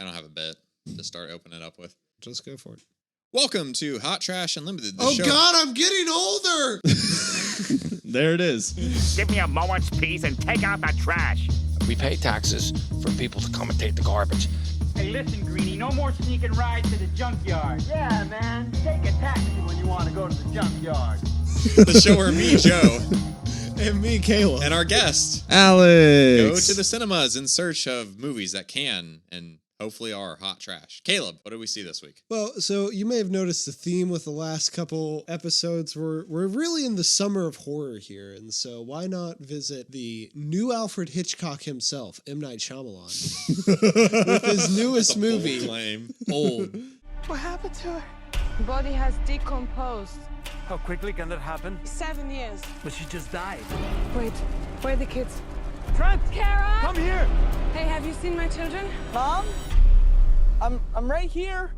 I don't have a bit to start opening it up with. Just go for it. Welcome to Hot Trash Unlimited. Oh, God, I'm getting older. There it is. Give me a moment's peace and take out the trash. We pay taxes for people to commentate the garbage. Hey, listen, Greenie, no more sneaking rides to the junkyard. Yeah, man, take a taxi when you want to go to the junkyard. The show where me, Joe, And me, Caleb. and our guest Alex. go to the cinemas in search of movies that can and hopefully are hot trash. Caleb, what did we see this week? Well, so you may have noticed the theme with the last couple episodes. We're really in the summer of horror here, and so why not visit the new Alfred Hitchcock himself, M. Night Shyamalan, with his newest movie, Claim. Old. What happened to her? Body has decomposed. How quickly can that happen? 7 years. But she just died. Wait, where are the kids? Trent! Kara! Come here! Hey, have you seen my children? Mom? I'm right here.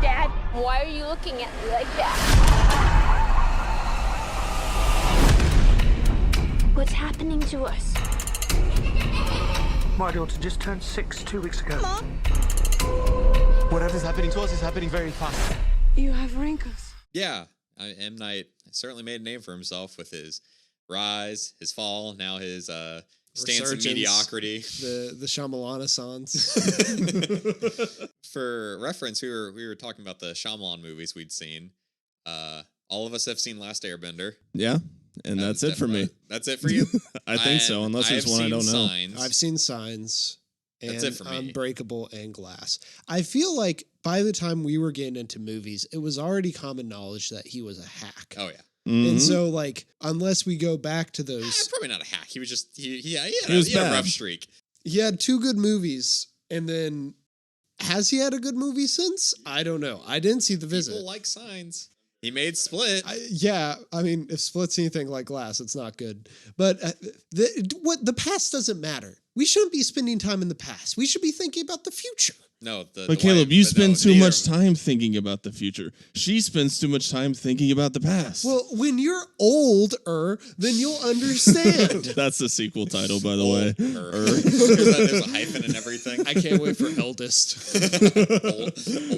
Dad, why are you looking at me like that? What's happening to us? My daughter just turned 6 2 weeks ago. Mom? Whatever's happening to us is happening very fast. You have wrinkles. Yeah, M. Night certainly made a name for himself with his rise, his fall, now his stance in Resurgence. mediocrity. The Shyamalan-assance. For reference, we were talking about the Shyamalan movies we'd seen. All of us have seen Last Airbender. Yeah, and that's it for me. That's it for you? I think so, unless there's one I don't know. Signs. I've seen Signs. And That's it for me. Unbreakable and Glass. I feel like by the time we were getting into movies, it was already common knowledge that he was a hack. Oh, yeah. Mhm. And so, like, unless we go back to those, Probably not a hack. He was just, he had was a bad. rough streak. he had 2 good movies, and then has he had a good movie since? I don't know. I didn't see The Visit. People like Signs. He made Split. I mean, if Split's anything like Glass, it's not good. But the past doesn't matter. We shouldn't be spending time in the past. We should be thinking about the future. No, But Caleb, you spend too much time thinking about the future. She spends too much time thinking about the past. Well, when you're older, then you'll understand. That's the sequel title, by the way. There's a hyphen and everything. I can't wait for eldest.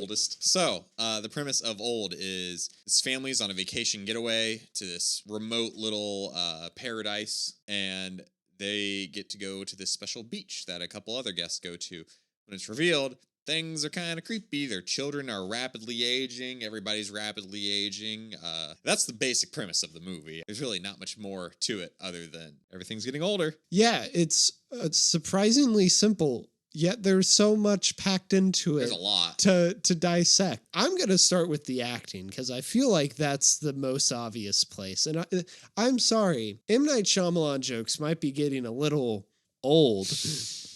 Oldest. So, the premise of Old is this family's on a vacation getaway to this remote little paradise, and they get to go to this special beach that a couple other guests go to. When it's revealed, things are kind of creepy. Their children are rapidly aging. Everybody's rapidly aging. That's the basic premise of the movie. There's really not much more to it other than everything's getting older. Yeah, it's surprisingly simple, yet there's so much packed into it. There's a lot. To dissect. I'm going to start with the acting because I feel like that's the most obvious place. And I'm sorry, M. Night Shyamalan jokes might be getting a little old.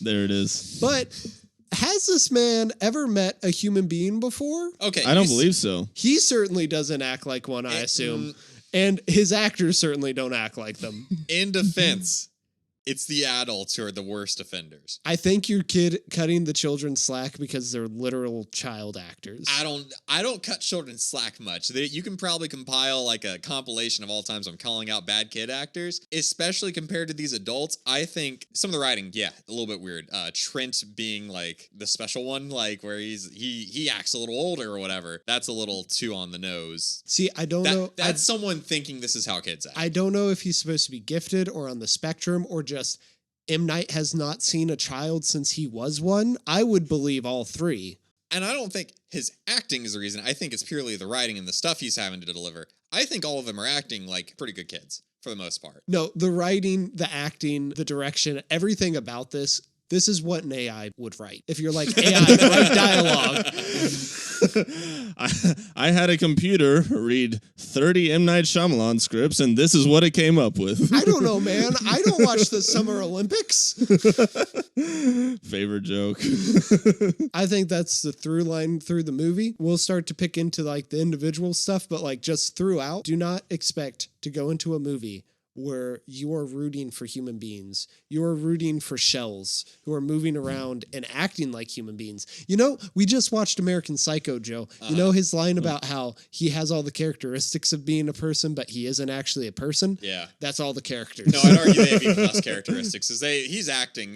There it is. But has this man ever met a human being before? Okay. I don't believe so. He certainly doesn't act like one, I assume. And his actors certainly don't act like them. In defense, it's the adults who are the worst offenders. I think you're cutting the children slack because they're literal child actors. I don't cut children slack much. You can probably compile like a compilation of all times I'm calling out bad kid actors, especially compared to these adults. I think some of the writing, yeah, a little bit weird. Trent being like the special one, like where he acts a little older or whatever. That's a little too on the nose. See, I don't know. That's someone thinking this is how kids act. I don't know if he's supposed to be gifted or on the spectrum or just M. Night has not seen a child since he was one. I would believe all 3. And I don't think his acting is the reason. I think it's purely the writing and the stuff he's having to deliver. I think all of them are acting like pretty good kids for the most part. No, the writing, the acting, the direction, everything about this is what an AI would write. If you're like, AI, write dialogue. I had a computer read 30 M. Night Shyamalan scripts, and this is what it came up with. I don't know, man. I don't watch the Summer Olympics. Favorite joke. I think that's the through line through the movie. We'll start to pick into like the individual stuff, but like just throughout, do not expect to go into a movie where you are rooting for human beings. You are rooting for shells who are moving around and acting like human beings. You know, we just watched American Psycho, Joe. You know his line about how he has all the characteristics of being a person, but he isn't actually a person? Yeah. That's all the characters. No, I'd argue they have even less characteristics. He's acting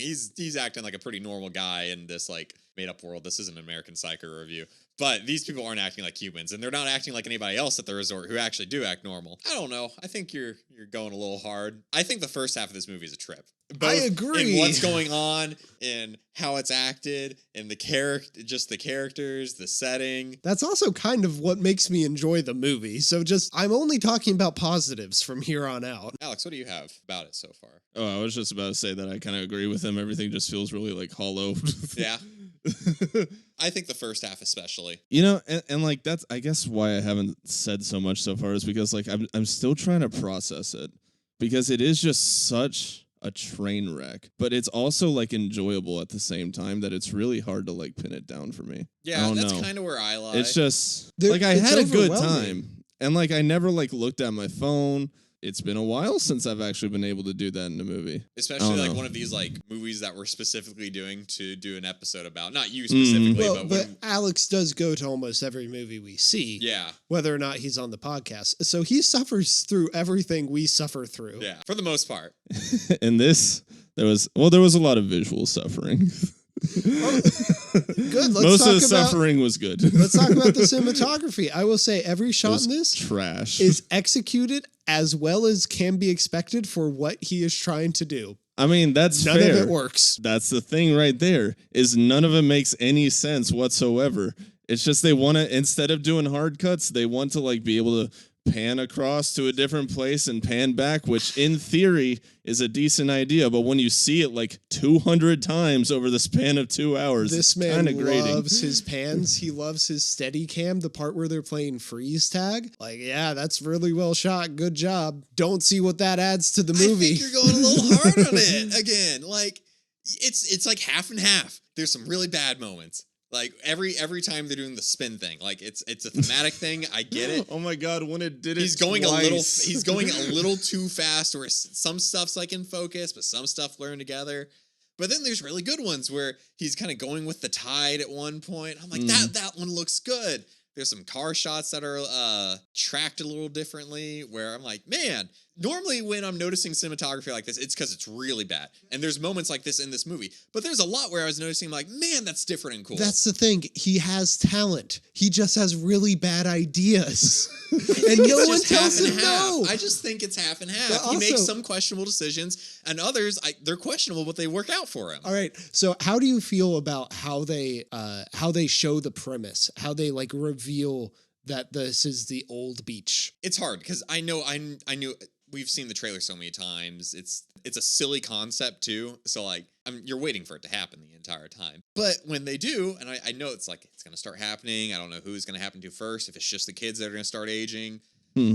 like a pretty normal guy in this like made up world. This isn't an American Psycho review. But these people aren't acting like humans, and they're not acting like anybody else at the resort who actually do act normal. I don't know. I think you're going a little hard. I think the first half of this movie is a trip. I agree. In what's going on, in how it's acted, in the characters, the setting. That's also kind of what makes me enjoy the movie. So I'm only talking about positives from here on out. Alex, what do you have about it so far? Oh, I was just about to say that I kind of agree with him. Everything just feels really like hollow. Yeah. I think the first half especially. You know, and like that's I guess why I haven't said so much so far is because like I'm still trying to process it because it is just such a train wreck, but it's also like enjoyable at the same time that it's really hard to like pin it down for me. Yeah, that's kind of where I lie. It's just like I had a good time and like I never like looked at my phone. It's been a while since I've actually been able to do that in a movie. Especially like one of these like movies that we're specifically doing to do an episode about. Not you specifically, but Alex does go to almost every movie we see. Yeah. Whether or not he's on the podcast. So he suffers through everything we suffer through. Yeah, for the most part. In this, there was a lot of visual suffering. Good. Most of the suffering was good. Let's talk about the cinematography. I will say every shot in this trash is executed as well as can be expected for what he is trying to do. I mean, that's none fair. of it works. That's the thing right there is none of it makes any sense whatsoever. It's just they want to, instead of doing hard cuts, they want to like be able to pan across to a different place and pan back, which in theory is a decent idea. But when you see it like 200 times over the span of 2 hours, this man grating. loves his pans. He loves his steady cam, the part where they're playing freeze tag. Like, yeah, that's really well shot. Good job. Don't see what that adds to the movie. I think you're going a little hard on it again. Like it's like half and half. There's some really bad moments. Like every time they're doing the spin thing, like it's a thematic thing. I get it. Oh my god, when it did it, he's going twice. He's going a little too fast. Or some stuff's like in focus, but some stuff blurring together. But then there's really good ones where he's kind of going with the tide at one point. I'm like that one looks good. There's some car shots that are tracked a little differently where I'm like, man, normally when I'm noticing cinematography like this, it's because it's really bad. And there's moments like this in this movie. But there's a lot where I was noticing like, man, that's different and cool. That's the thing. He has talent. He just has really bad ideas. And no one tells him no. I just think it's half and half. But He makes also- some questionable decisions and others, they're questionable, but they work out for him. All right. So how do you feel about how they show the premise? How they like reveal that this is the old beach? It's hard because I knew we've seen the trailer so many times. It's a silly concept too. So like you're waiting for it to happen the entire time. But when they do, and I know it's like it's gonna start happening. I don't know who's gonna happen to first, if it's just the kids that are gonna start aging,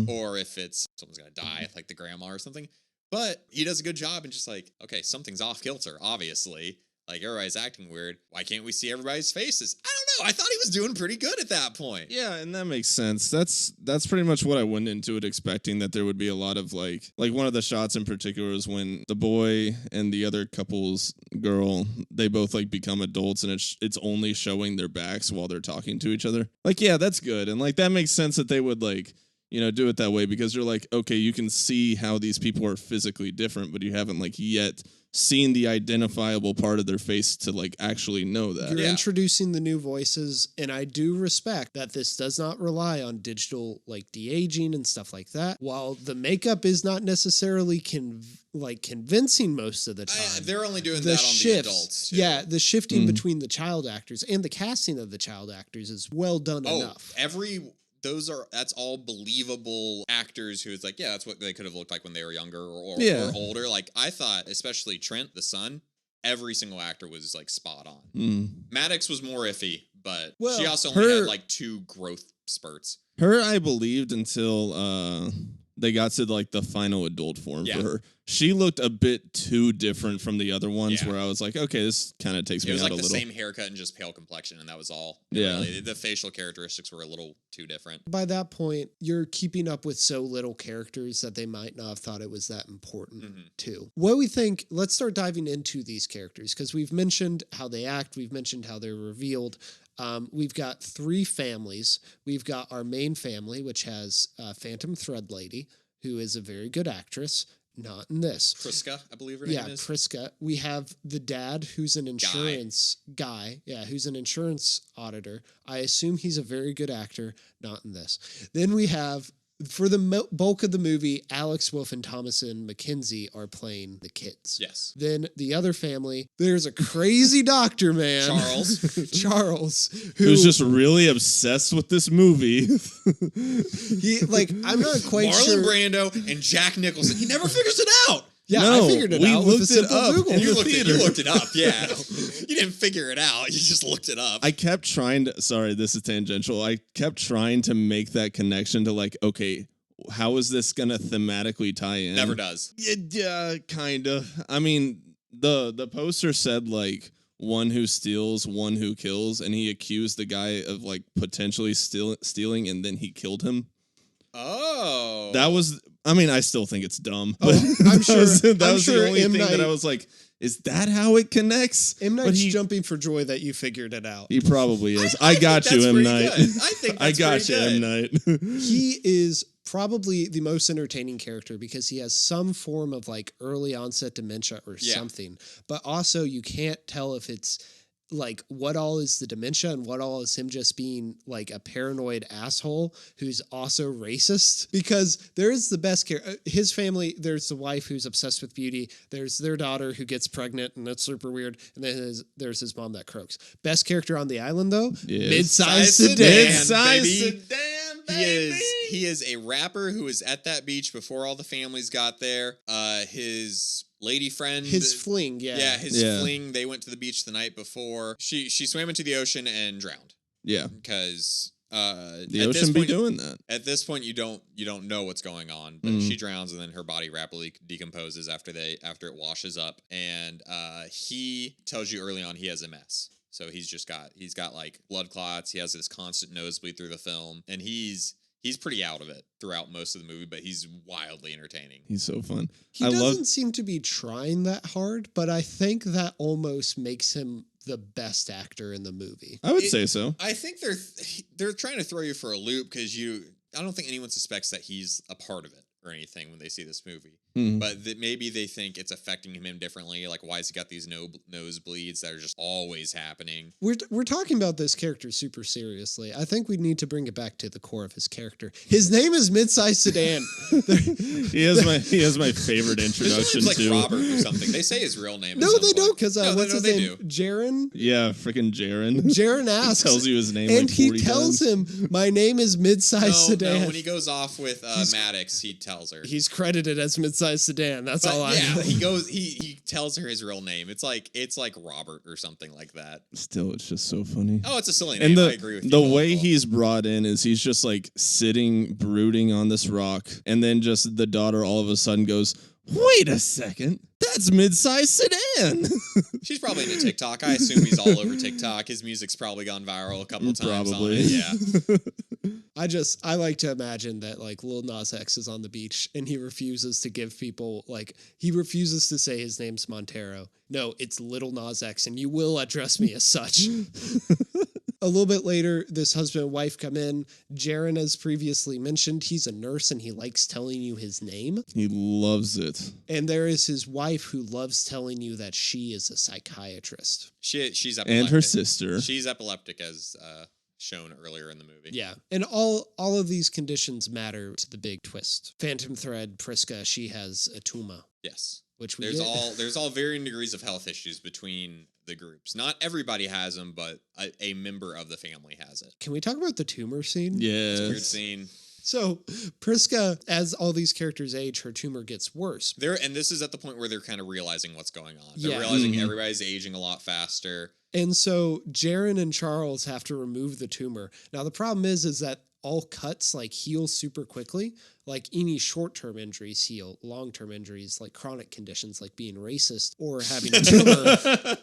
or if it's someone's gonna die, like the grandma or something. But he does a good job and just like, okay, something's off kilter, obviously. Like everybody's acting weird. Why can't we see everybody's faces? I don't know. I thought he was doing pretty good at that point. Yeah, and that makes sense. That's pretty much what I went into it expecting, that there would be a lot of like one of the shots in particular is when the boy and the other couple's girl, they both like become adults and it's only showing their backs while they're talking to each other. Like, yeah, that's good. And like that makes sense that they would like, you know, do it that way because you're like, okay, you can see how these people are physically different, but you haven't like yet seen the identifiable part of their face to like actually know that. You're introducing the new voices, and I do respect that this does not rely on digital like de-aging and stuff like that. While the makeup is not necessarily convincing most of the time, they're only doing that on the adults too. Yeah, the shifting between the child actors and the casting of the child acters is well done enough. That's all believable actors who is like, yeah, that's what they could have looked like when they were younger or older. Like I thought, especially Trent, the son, every single actor was like spot on. Maddox was more iffy, but she also only had like 2 growth spurts. Her I believed until they got to like the final adult form Yeah. for her. She looked a bit too different from the other ones Yeah. where I was like, okay, this kind of takes It me was out like a the little. same haircut and just pale complexion, and that was all. Yeah. Really, the facial characteristics were a little too different. By that point, you're keeping up with so little characters that they might not have thought it was that important too. What we think, let's start diving into these characters because we've mentioned how they act, we've mentioned how they're revealed. We've got 3 families. We've got our main family, which has Phantom Thread Lady, who is a very good actress. Not in this. Priska, I believe her name is. Priska. We have the dad, who's an insurance guy. Yeah, who's an insurance auditor. I assume he's a very good actor. Not in this. Then we have, for the bulk of the movie, Alex Wolff and Thomasin McKenzie are playing the kids. Yes. Then the other family, there's a crazy doctor man. Charles. Who's just really obsessed with this movie. I'm not quite sure. Marlon Brando and Jack Nicholson. He never figures it out. Yeah, No, I figured it we out with a looked it simple up. Google. In You the looked, theater. you looked it up, yeah. You didn't figure it out. You just looked it up. I kept trying to, sorry, this is tangential. I kept trying to make that connection to like, okay, how is this going to thematically tie in? Never does. Yeah, kind of. I mean, the poster said like one who steals, one who kills, and he accused the guy of like potentially stealing, and then he killed him. Oh. That was, I mean, I still think it's dumb. Oh, But I'm sure. that I'm was sure the only M. thing that Night- I was like, is that how it connects? M. But Night's jumping for joy that you figured it out. He probably is. I think got you, that's M. pretty Night. good. I think I that's got pretty you, good. M. Night. He is probably the most entertaining character because he has some form of like early onset dementia or something. But also you can't tell if it's like what all is the dementia and what all is him just being like a paranoid asshole who's also racist, because there is the best character. His family, there's the wife who's obsessed with beauty. There's their daughter who gets pregnant and that's super weird. And then there's his mom that croaks. Best character on the island though, Yes. Mid-Sized Sedan. Mid-Sized baby. Sedan, He is a rapper who was at that beach before all the families got there. His lady friend, His fling, his fling. They went to the beach the night before. She swam into the ocean and drowned. Yeah. Because The ocean be doing that. At this point, you don't know what's going on, but she drowns and then her body rapidly decomposes after it washes up. And he tells you early on he has MS. So he's got like blood clots. He has this constant nosebleed through the film, and he's pretty out of it throughout most of the movie, but he's wildly entertaining. He's so fun. He doesn't seem to be trying that hard, but I think that almost makes him the best actor in the movie. I would say so. I think they're trying to throw you for a loop because I don't think anyone suspects that he's a part of it or anything when they see this movie. But maybe they think it's affecting him differently. Like, why has he got these nosebleeds that are just always happening? We're talking about this character super seriously. I think we need to bring it back to the core of his character. His name is Mid-Sized Sedan. He has my favorite introduction His name's like to Robert or something. They say his real name. No, they don't, because what's his name? Do. Jaren? Yeah, freaking Jaren. Jaren asks. He tells you his name and like 40 he tells times. him, my name is Mid-Sized Sedan. No, when he goes off with Maddox, he tells her. He's credited as Mid-Sized Sedan. That's all I know. He tells her his real name. It's like Robert or something like that. Still, it's just so funny. Oh, it's a silly name. And I agree with you. the way he's brought in is he's just like sitting, brooding on this rock, and then just the daughter all of a sudden goes, "Wait a second, that's Mid-Sized Sedan." She's probably into TikTok. I assume he's all over TikTok. His music's probably gone viral a couple times. Probably. On it. Yeah. I like to imagine that like Lil Nas X is on the beach and he refuses to give people he refuses to say his name's Montero. No, it's Little Nas X, and you will address me as such. A little bit later, this husband and wife come in. Jaren, as previously mentioned, he's a nurse and he likes telling you his name. He loves it. And there is his wife who loves telling you that she is a psychiatrist. She's epileptic. And her sister. She's epileptic, as shown earlier in the movie. Yeah. And all of these conditions matter to the big twist. Phantom Thread, Priska, she has a tuma. Yes. Which we there's all varying degrees of health issues between the groups. Not everybody has them, but a member of the family has it. Can we talk about the tumor scene? Yes. It's a weird scene. So Priska, as all these characters age, her tumor gets worse. And this is at the point where they're kind of realizing what's going on. They're realizing everybody's aging a lot faster. And so Jaren and Charles have to remove the tumor. Now the problem is that all cuts like heal super quickly. Like any short-term injuries heal, long-term injuries like chronic conditions like being racist or having a tumor,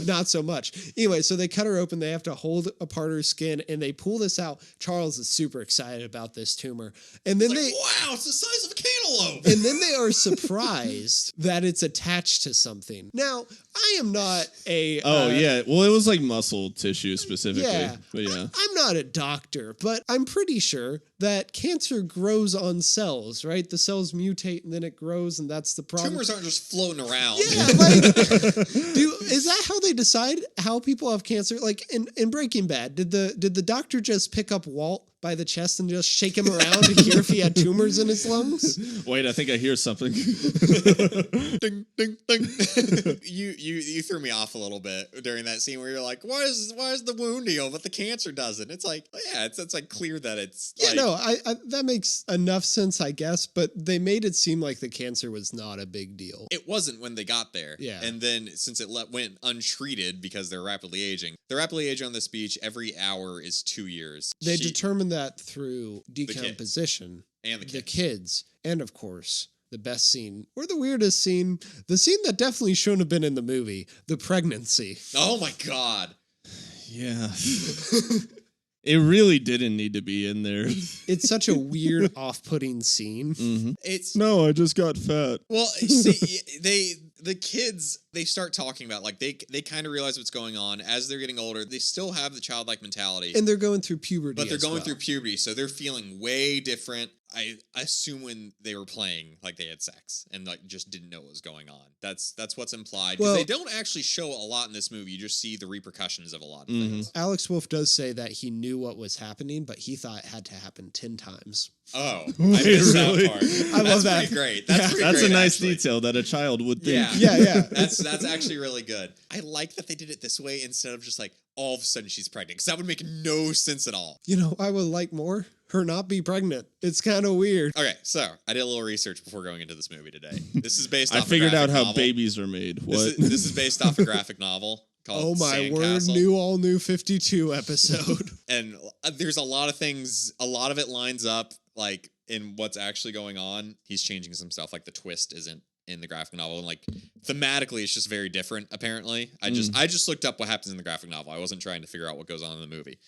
not so much. Anyway, so they cut her open. They have to hold apart her skin and they pull this out. Charles is super excited about this tumor. And then wow, it's the size of a cantaloupe. And then they are surprised that it's attached to something. Now, I am not a... yeah. Well, it was like muscle tissue specifically. Yeah. But yeah. I'm not a doctor, but I'm pretty sure that cancer grows on cells, right? The cells mutate and then it grows, and that's the problem. Tumors aren't just floating around. Yeah, like, is that how they decide how people have cancer? Like in Breaking Bad, did the doctor just pick up Walt by the chest and just shake him around to hear if he had tumors in his lungs? Wait, I think I hear something. Ding, ding, ding. You threw me off a little bit during that scene where you're like, why is the wound heal but the cancer doesn't? It's like, yeah, it's like clear that it's that makes enough sense, I guess, but they made it seem like the cancer was not a big deal. It wasn't when they got there. Yeah. And then since it went untreated because they're rapidly aging on this beach, every hour is 2 years. They determined that through decomposition. And the kids. And of course, the best scene, or the weirdest scene, the scene that definitely shouldn't have been in the movie, the pregnancy. Oh my God. Yeah. It really didn't need to be in there. It's such a weird, off-putting scene. Mm-hmm. No, I just got fat. Well, see, the kids, they start talking about, like, they kind of realize what's going on. As they're getting older, they still have the childlike mentality. And they're going through puberty. But they're going through puberty, so they're feeling way different. I assume when they were playing, like, they had sex and like just didn't know what was going on. That's what's implied. Because they don't actually show a lot in this movie. You just see the repercussions of a lot of things. Alex Wolff does say that he knew what was happening, but he thought it had to happen 10 times. Oh, I missed that part. I love that. Pretty great. That's a nice detail that a child would think. Yeah. That's actually really good. I like that they did it this way instead of just like all of a sudden she's pregnant, because that would make no sense at all. You know, I would like more her not be pregnant. It's kind of weird. Okay, so I did a little research before going into this movie today. This is based off I figured out how novel. babies are made. What? This is based off a graphic novel called Sandcastle. all new 52 episode. And there's a lot of things, a lot of it lines up like in what's actually going on. He's changing some stuff, like the twist isn't in the graphic novel, and like thematically it's just very different apparently. I just looked up what happens in the graphic novel. I wasn't trying to figure out what goes on in the movie.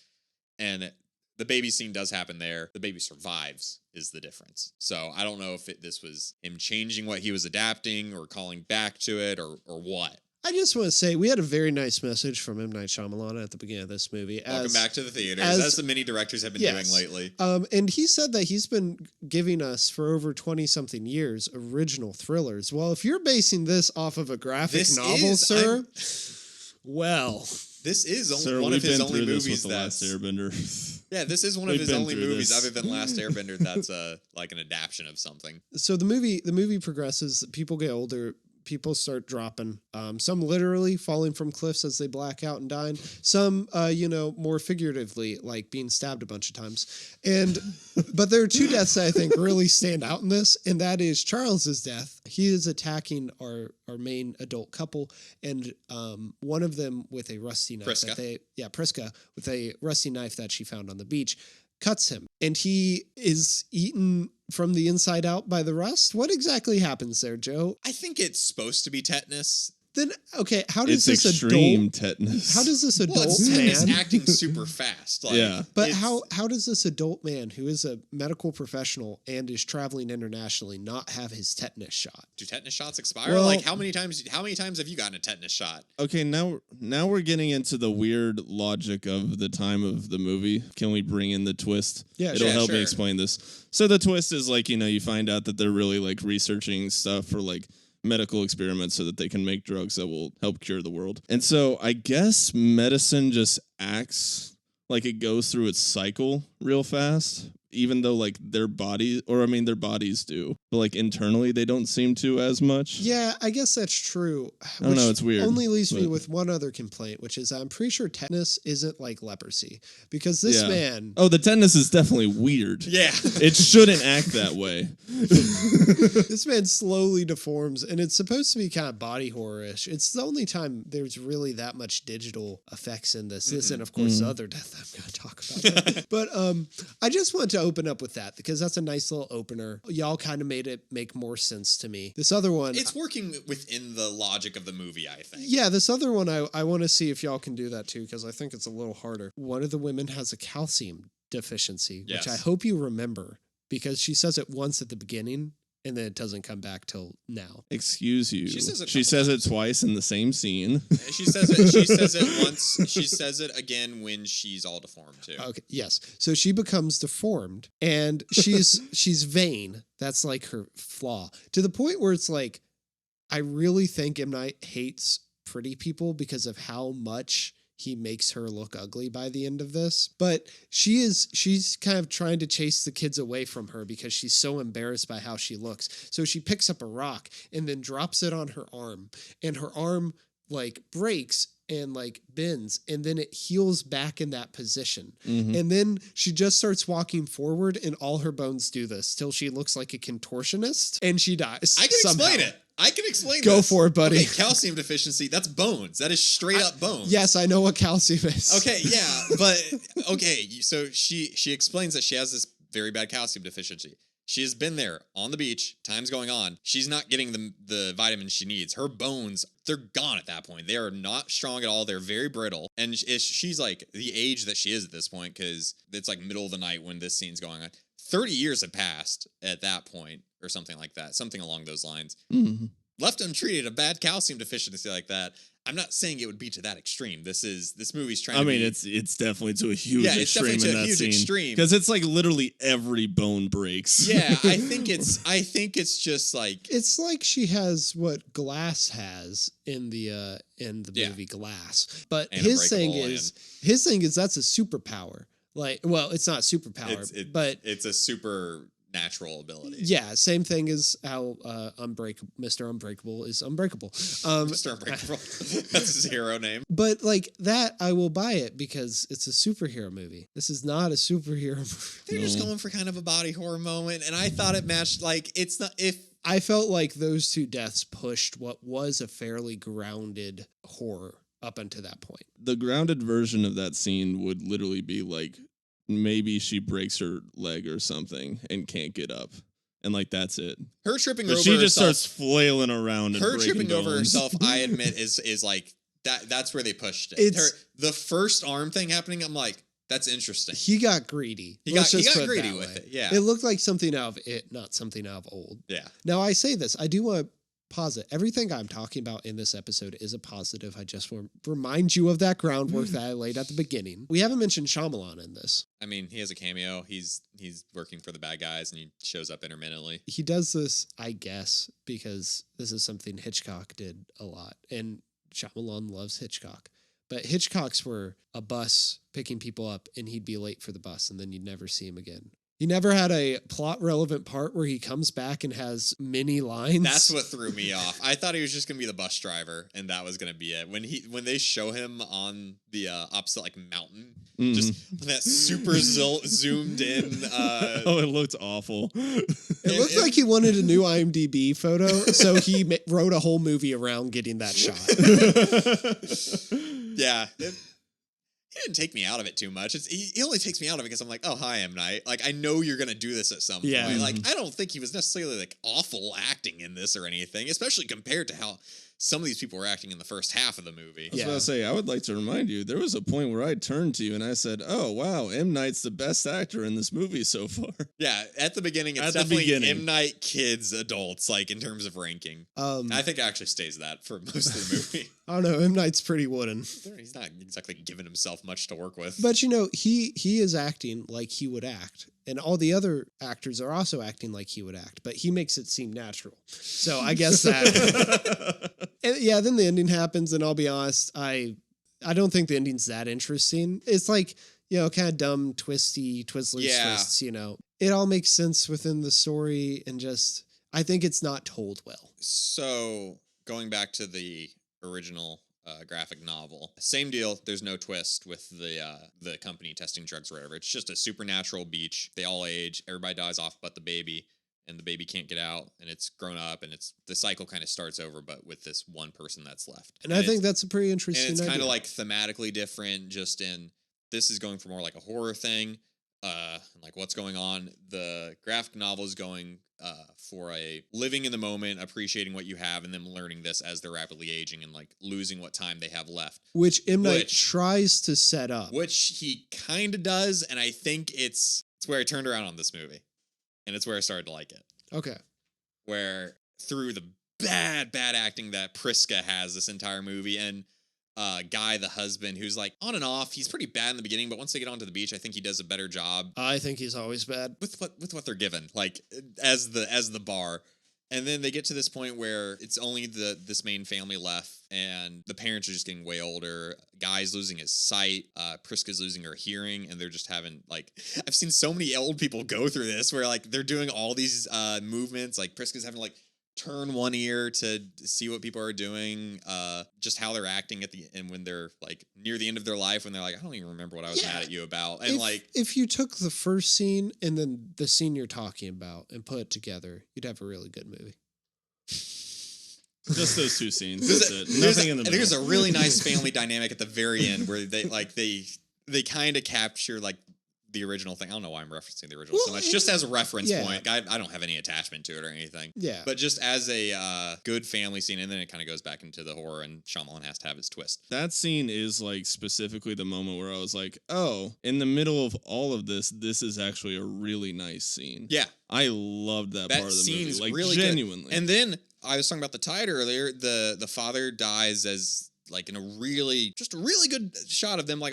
And the baby scene does happen there. The baby survives is the difference. So I don't know if this was him changing what he was adapting or calling back to it or what. I just want to say we had a very nice message from M. Night Shyamalan at the beginning of this movie. Welcome back to the theaters, as the many directors have been doing lately. And he said that he's been giving us for over 20-something years original thrillers. Well, if you're basing this off of a graphic novel, sir, this is Sir, one of his only movies with the Last Airbender. Yeah, this is one of his only movies other than Last Airbender that's like an adaptation of something. So the movie progresses, people get older, people start dropping, some literally falling from cliffs as they black out and dying, some more figuratively, like being stabbed a bunch of times. But there are two deaths that I think really stand out in this, and that is Charles's death. He is attacking our main adult couple, and one of them with a rusty knife. Priska with a rusty knife that she found on the beach, cuts him, and he is eaten from the inside out by the rust. What exactly happens there, Joe? I think it's supposed to be tetanus. Then, okay, how does this extreme adult... tetanus. How does this adult it's man... tetanus acting super fast. Like, yeah. But how does this adult man, who is a medical professional and is traveling internationally, not have his tetanus shot? Do tetanus shots expire? Well, like, how many times have you gotten a tetanus shot? Okay, now we're getting into the weird logic of the time of the movie. Can we bring in the twist? Yeah, It'll help sure. me explain this. So the twist is like, you find out that they're really like researching stuff for like medical experiments so that they can make drugs that will help cure the world. And so I guess medicine just acts like it goes through its cycle real fast, even though like their bodies do, but like internally they don't seem to as much. Yeah, I guess that's true. I don't know, it's weird. Only leaves me with one other complaint, which is I'm pretty sure tetanus isn't like leprosy, because this man... Oh, the tetanus is definitely weird. Yeah. It shouldn't act that way. This man slowly deforms, and it's supposed to be kind of body horror-ish. It's the only time there's really that much digital effects in this. This and, of course, the other death I'm going to talk about. But I just want to open up with that, because that's a nice little opener. Y'all kind of made it make more sense to me. This other one... It's working within the logic of the movie, I think. Yeah, this other one, I want to see if y'all can do that too, because I think it's a little harder. One of the women has a calcium deficiency, which I hope you remember, because she says it once at the beginning, and then it doesn't come back till now. Excuse you. She says it twice in the same scene. She says it once. She says it again when she's all deformed too. Okay, yes. So she becomes deformed, and she's vain. That's like her flaw, to the point where it's like, I really think M. Night hates pretty people because of how much he makes her look ugly by the end of this. But she's kind of trying to chase the kids away from her because she's so embarrassed by how she looks. So she picks up a rock and then drops it on her arm, and her arm like breaks and like bends, and then it heals back in that position. And then she just starts walking forward, and all her bones do this till she looks like a contortionist, and she dies. I can explain it. I can explain Go this. for it, buddy. Okay, calcium deficiency, that's bones. That is straight up bones. Yes, I know what calcium is. Okay, yeah, but okay, so she explains that she has this very bad calcium deficiency. She has been there on the beach, time's going on. She's not getting the vitamins she needs. Her bones, they're gone at that point. They are not strong at all. They're very brittle. And she's like the age that she is at this point, because it's like middle of the night when this scene's going on. 30 years had passed at that point, or something like that. Something along those lines. Left untreated, a bad calcium deficiency like that. I'm not saying it would be to that extreme. This movie's trying to be... it's definitely to a huge extreme in that scene. Extreme. Because it's like literally every bone breaks. Yeah, I think it's just like... It's like she has what Glass has in the movie Glass. But his thing is that's a superpower. Like, well, it's not a superpower, but... It's a super... natural ability. Yeah, same thing as how Mr. Unbreakable is unbreakable. Mr. Unbreakable. That's his hero name. But like that, I will buy it because it's a superhero movie. This is not a superhero movie. They're just going for kind of a body horror moment, and I thought it matched. Like, it's not if. I felt like those two deaths pushed what was a fairly grounded horror up until that point. The grounded version of that scene would literally be like, maybe she breaks her leg or something and can't get up. And like, that's it. Her tripping but over she herself. Just starts flailing around and her tripping bones. over herself, I admit, is like, that's where they pushed it. The first arm thing happening, I'm like, that's interesting. He got greedy. He got greedy with it, yeah. It looked like something out of It, not something out of Old. Yeah. Now, I say this, I do want to posit. Everything I'm talking about in this episode is a positive. I just want to remind you of that groundwork that I laid at the beginning. We haven't mentioned Shyamalan in this. I mean, he has a cameo. He's working for the bad guys, and he shows up intermittently. He does this, I guess, because this is something Hitchcock did a lot, and Shyamalan loves Hitchcock. But Hitchcock's were a bus picking people up, and he'd be late for the bus, and then you'd never see him again. He never had a plot-relevant part where he comes back and has many lines. That's what threw me off. I thought he was just gonna be the bus driver, and that was gonna be it. When they show him on the opposite like mountain, just that super zoomed in. Oh, it looked awful. It looked like he wanted a new IMDb photo, so he wrote a whole movie around getting that shot. Yeah. He didn't take me out of it too much. He only takes me out of it because I'm like, oh, hi, M. Night. Like, I know you're going to do this at some point. Like, I don't think he was necessarily, like, awful acting in this or anything, especially compared to how some of these people were acting in the first half of the movie. I was about to say, I would like to remind you, there was a point where I turned to you and I said, oh, wow, M. Night's the best actor in this movie so far. Yeah, at the beginning, it's definitely M. Night, kids, adults, like, in terms of ranking. I think it actually stays that for most of the movie. I don't know, M. Night's pretty wooden. He's not exactly giving himself much to work with. But, you know, he is acting like he would act. And all the other actors are also acting like he would act, but he makes it seem natural. So I guess that... And yeah, then the ending happens, and I'll be honest, I don't think the ending's that interesting. It's like, kind of dumb, twizzler's twists, It all makes sense within the story, and just, I think it's not told well. So, going back to the original graphic novel, same deal. There's no twist with the company testing drugs or whatever. It's just a supernatural beach. They all age. Everybody dies off but the baby, and the baby can't get out, and it's grown up, and the cycle kind of starts over, but with this one person that's left. And I think that's a pretty interesting idea. And it's kind of idea. like thematically different, just in this is going for more like a horror thing, like what's going on. The graphic novel is going for a living in the moment, appreciating what you have, and them learning this as they're rapidly aging and like losing what time they have left. Which M. Night tries to set up. Which he kind of does, and I think it's where I turned around on this movie. And it's where I started to like it. Okay. Where through the bad acting that Priska has this entire movie, and Guy, the husband, who's like on and off. He's pretty bad in the beginning, but once they get onto the beach, I think he does a better job. I think he's always bad with what they're given, like as the bar. And then they get to this point where it's only this main family left, and the parents are just getting way older. Guy's losing his sight. Priska's losing her hearing, and they're just having like, I've seen so many old people go through this where like they're doing all these movements. Like Priska's having to like turn one ear to see what people are doing, just how they're acting at the end when they're like near the end of their life, when they're like, I don't even remember what I was mad at you about. And if you took the first scene and then the scene you're talking about and put it together, you'd have a really good movie. Just those two scenes. That's it. Nothing in the middle. There's a really nice family dynamic at the very end where they kind of capture like the original thing. I don't know why I'm referencing the original so much. Just as a reference point. I don't have any attachment to it or anything. Yeah. But just as a good family scene, and then it kind of goes back into the horror, and Shyamalan has to have his twist. That scene is like specifically the moment where I was like, oh, in the middle of all of this is actually a really nice scene. Yeah. I loved that part of the movie. Like really genuinely. Good. And then I was talking about the tide earlier. The father dies as like in a really good shot of them like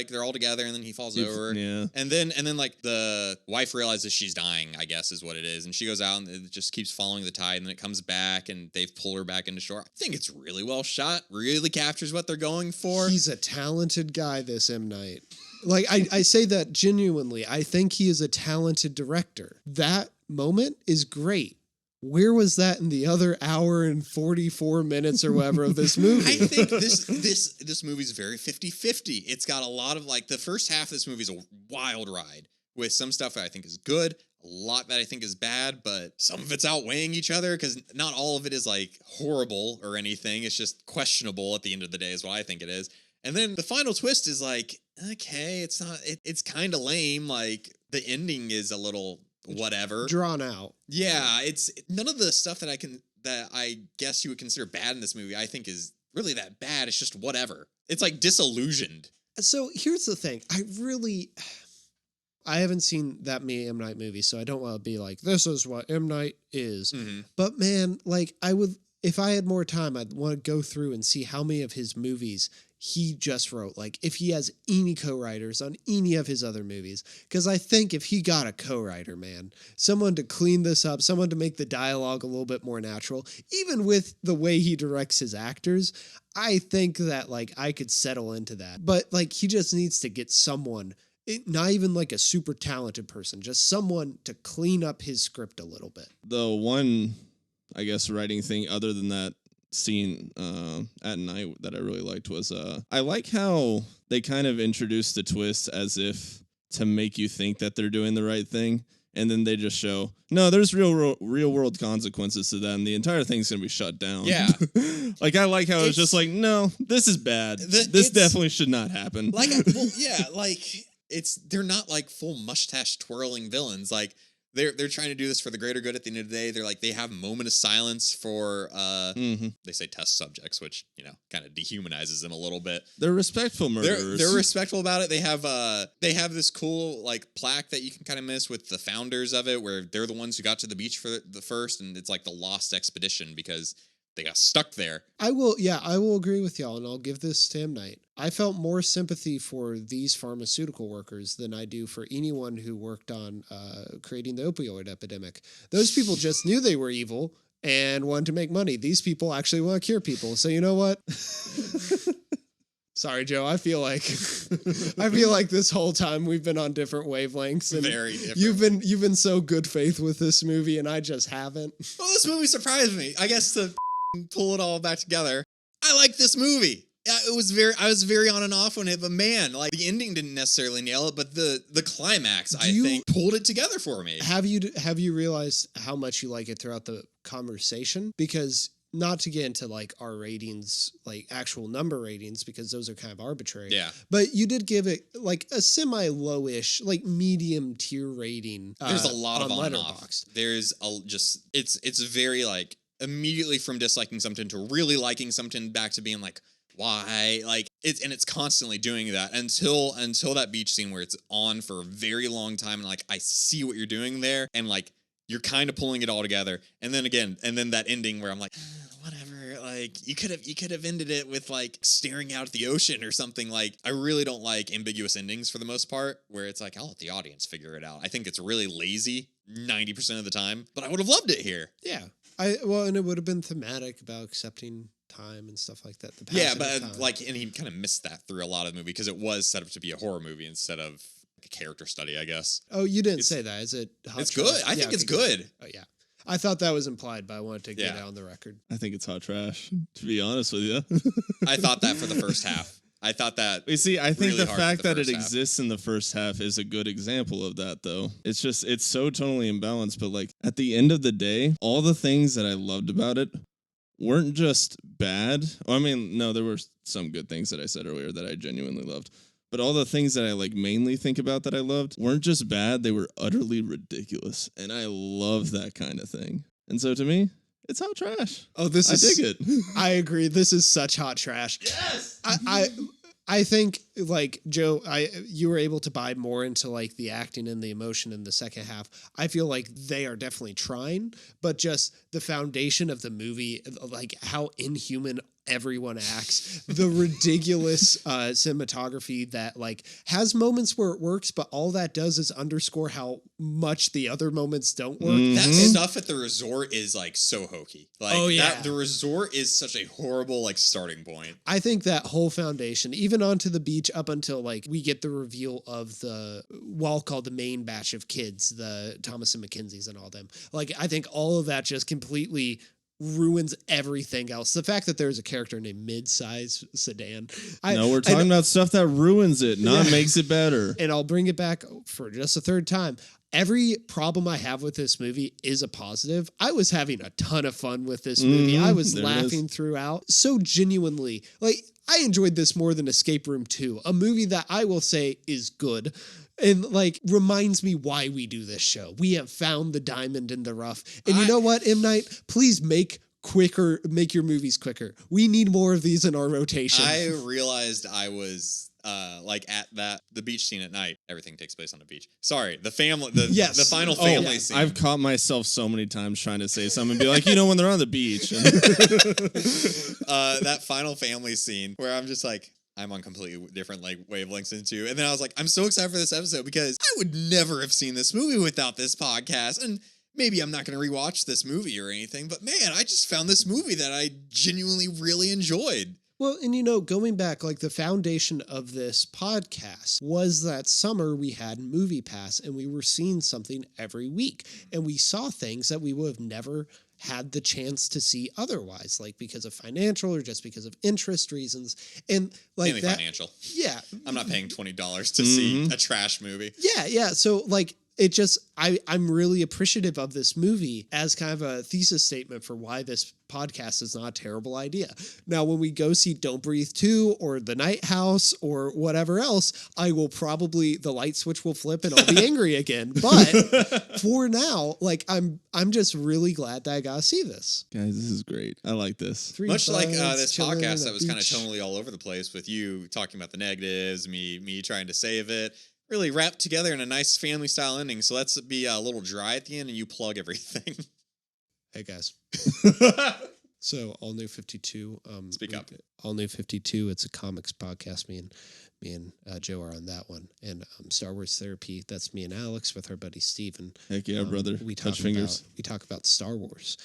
they're all together, and then he falls over. Yeah. And then like the wife realizes she's dying, I guess is what it is. And she goes out and it just keeps following the tide, and then it comes back and they've pulled her back into shore. I think it's really well shot, really captures what they're going for. He's a talented guy, this M. Night. Like I say that genuinely. I think he is a talented director. That moment is great. Where was that in the other hour and 44 minutes or whatever of this movie? I think this movie's very 50-50. It's got a lot of like the first half of this movie is a wild ride with some stuff that I think is good, a lot that I think is bad, but some of it's outweighing each other because not all of it is like horrible or anything. It's just questionable at the end of the day is what I think it is. And then the final twist is like, okay, it's not, it's kind of lame. Like the ending is a little whatever, drawn out. Yeah, it's none of the stuff that I guess you would consider bad in this movie I think is really that bad. It's just whatever. It's like disillusioned. So here's the thing. I haven't seen that many M. Night movies, so I don't want to be like, this is what M. Night is. Mm-hmm. But man, like if I had more time, I'd want to go through and see how many of his movies he just wrote. Like if he has any co-writers on any of his other movies. Because I think if he got a co-writer, man, someone to clean this up, someone to make the dialogue a little bit more natural, even with the way he directs his actors, I think that like I could settle into that. But like he just needs to get someone, not even like a super talented person, just someone to clean up his script a little bit. The one, I guess, writing thing other than that scene at night that I really liked was I like how they kind of introduced the twist as if to make you think that they're doing the right thing, and then they just show no, there's real world consequences to that, and the entire thing's gonna be shut down. Yeah. Like I like how it's just like, no, this is bad. This definitely should not happen. Like they're not like full mustache twirling villains. Like they're trying to do this for the greater good at the end of the day. They're like, they have a moment of silence for, they say test subjects, which, kind of dehumanizes them a little bit. They're respectful murderers. They're respectful about it. They have this cool, like, plaque that you can kind of miss with the founders of it, where they're the ones who got to the beach for the first, and it's like the lost expedition because they got stuck there. I will agree with y'all, and I'll give this to M. Night. I felt more sympathy for these pharmaceutical workers than I do for anyone who worked on creating the opioid epidemic. Those people just knew they were evil and wanted to make money. These people actually want to cure people. So you know what? Sorry, Joe. I feel like this whole time we've been on different wavelengths. And Very different. You've been so good faith with this movie, and I just haven't. Well, this movie surprised me. I guess to pull it all back together, I like this movie. I was very on and off on it, but man, like the ending didn't necessarily nail it, but the climax I think pulled it together for me. Have you realized how much you like it throughout the conversation? Because not to get into like our ratings, like actual number ratings, because those are kind of arbitrary. Yeah. But you did give it like a semi-lowish, like medium tier rating. There's a lot of on and Letterboxd. off. There's it's very like immediately from disliking something to really liking something back to being like, why? Like it's constantly doing that until that beach scene where it's on for a very long time and like I see what you're doing there and like you're kind of pulling it all together. And then that ending where I'm like, whatever, like you could have ended it with like staring out at the ocean or something. Like I really don't like ambiguous endings for the most part where it's like I'll let the audience figure it out. I think it's really lazy 90% of the time, but I would have loved it here. Yeah. And it would have been thematic about accepting time and stuff like that. Yeah, but like, and he kind of missed that through a lot of the movie because it was set up to be a horror movie instead of a character study, I guess. Oh, you didn't say that. Is it? It's good. I think it's good. Oh yeah, I thought that was implied, but I wanted to get it on the record. I think it's hot trash. To be honest with you, I thought that for the first half. I thought that. You see, I think really the fact that it half. exists in the first half is a good example of that, though. It's so totally imbalanced. But like at the end of the day, all the things that I loved about it weren't just bad. I mean, no, there were some good things that I said earlier that I genuinely loved. But all the things that I like mainly think about that I loved weren't just bad, they were utterly ridiculous. And I love that kind of thing. And so to me, it's hot trash. Oh, I dig it. I agree. This is such hot trash. Yes. I think like Joe, you were able to buy more into like the acting and the emotion in the second half. I feel like they are definitely trying, but just the foundation of the movie, like how inhuman everyone acts, the ridiculous cinematography that like has moments where it works, but all that does is underscore how much the other moments don't work. That stuff at the resort is like so hokey. Like, oh yeah, the resort is such a horrible like starting point. I think that whole foundation, even onto the beach up until like we get the reveal of the, well, I'll call the main batch of kids, the Thomas and Mackenzie's and all them. Like I think all of that just completely ruins everything else. The fact that there's a character named Mid-Sized Sedan. We're talking about stuff that ruins it, not makes it better. And I'll bring it back for just a third time. Every problem I have with this movie is a positive. I was having a ton of fun with this movie. I was laughing throughout so genuinely. Like, I enjoyed this more than Escape Room 2, a movie that I will say is good and like reminds me why we do this show. We have found the diamond in the rough. And you know what, M. Night? Please make your movies quicker. We need more of these in our rotation. I realized I was like at the beach scene at night. Everything takes place on the beach. Sorry, the final family scene. I've caught myself so many times trying to say something and be like, when they're on the beach. That final family scene where I'm just like, I'm on completely different like wavelengths into. And then I was like, I'm so excited for this episode because I would never have seen this movie without this podcast. And maybe I'm not going to rewatch this movie or anything, but man, I just found this movie that I genuinely really enjoyed. Well, and going back, like the foundation of this podcast was that summer we had Movie Pass and we were seeing something every week. And we saw things that we would have never had the chance to see otherwise, like because of financial or just because of interest reasons. And like mainly financial. Yeah. I'm not paying $20 to see a trash movie. Yeah. So like, it just, I'm really appreciative of this movie as kind of a thesis statement for why this podcast is not a terrible idea. Now, when we go see Don't Breathe 2 or The Night House or whatever else, I will probably, the light switch will flip and I'll be angry again. But for now, like, I'm just really glad that I got to see this. Guys, this is great. I like this. Much like this podcast that was kind of tonally all over the place with you talking about the negatives, me trying to save it. Really wrapped together in a nice family style ending. So let's be a little dry at the end and you plug everything. Hey guys. So All New 52. Speak up. All New 52. It's a comics podcast. Me and Joe are on that one. And Star Wars Therapy. That's me and Alex with our buddy Steven. Heck yeah, brother. We Touch talk fingers. We talk about Star Wars.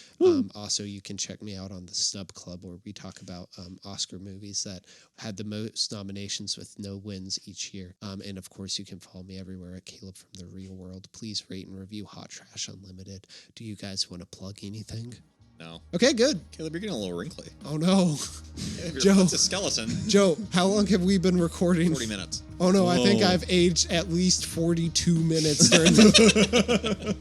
Also, you can check me out on the Snub Club, where we talk about Oscar movies that had the most nominations with no wins each year. And of course, you can follow me everywhere at Caleb from the Real World. Please rate and review Hot Trash Unlimited. Do you guys want to plug anything? No. Okay, good. Caleb, you're getting a little wrinkly. Oh no. Caleb, Joe. It's a skeleton. Joe, how long have we been recording? 40 minutes. Oh no, I think Whoa. I've aged at least 42 minutes during the